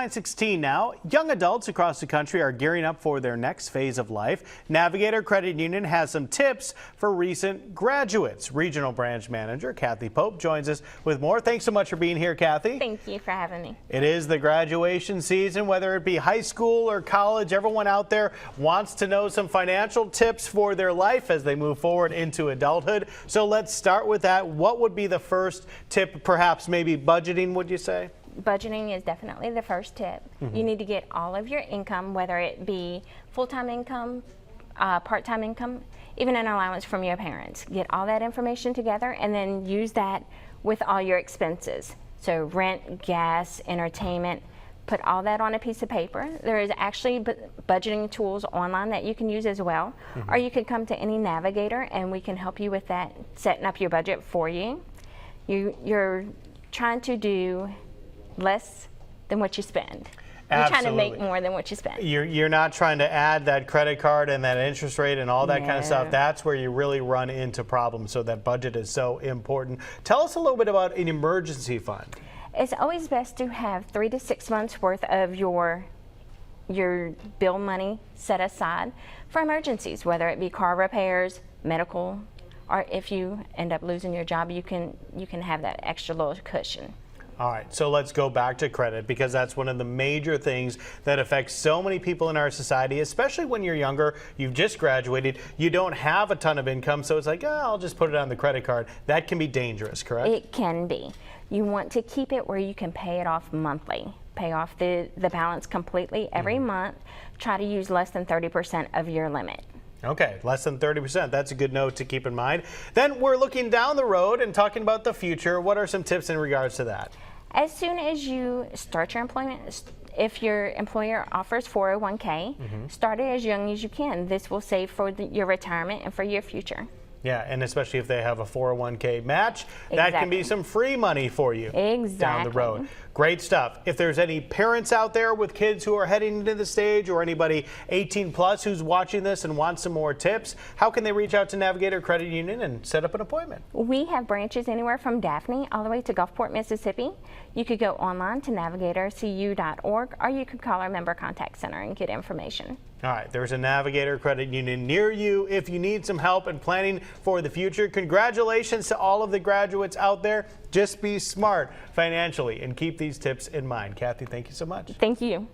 9:16 now. Young adults across the country are gearing up for their next phase of life. Navigator Credit Union has some tips for recent graduates. Regional Branch Manager Kathy Pope joins us with more. Thanks so much for being here, Kathy. Thank you for having me. It is the graduation season, whether it be high school or college. Everyone out there wants to know some financial tips for their life as they move forward into adulthood. So let's start with that. What would be the first tip? Perhaps maybe budgeting, would you say? Budgeting is definitely the first tip. You need to get all of your income, whether it be full-time income, part-time income, even an allowance from your parents. Get all that information together and then use that with all your expenses. So rent, gas, entertainment, put all that on a piece of paper. There is actually budgeting tools online that you can use as well. Or you could come to any Navigator and we can help you with that, setting up your budget for you. You're trying to do less than what you spend. You're trying to make more than what you spend. You're not trying to add that credit card and that interest rate and all that kind of stuff. That's where you really run into problems. So that budget is so important. Tell us a little bit about an emergency fund. It's always best to have 3 to 6 months worth of your bill money set aside for emergencies, whether it be car repairs, medical, or if you end up losing your job, you can have that extra little cushion. All right, so let's go back to credit because that's one of the major things that affects so many people in our society, especially when you're younger, you've just graduated, you don't have a ton of income, so it's like, oh, I'll just put it on the credit card. That can be dangerous, correct? It can be. You want to keep it where you can pay it off monthly. Pay off the balance completely every month. Try to use less than 30% of your limit. Okay, less than 30%. That's a good note to keep in mind. Then we're looking down the road and talking about the future. What are some tips in regards to that? As soon as you start your employment, if your employer offers 401k, start it as young as you can. This will save for your retirement and for your future. Yeah, and especially if they have a 401k match, that can be some free money for you down the road. Great stuff. If there's any parents out there with kids who are heading into the stage or anybody 18 plus who's watching this and wants some more tips, how can they reach out to Navigator Credit Union and set up an appointment? We have branches anywhere from Daphne all the way to Gulfport, Mississippi. You could go online to navigatorcu.org or you could call our member contact center and get information. All right, there's a Navigator Credit Union near you if you need some help in planning for the future. Congratulations to all of the graduates out there. Just be smart financially and keep these tips in mind. Kathy, thank you so much. Thank you.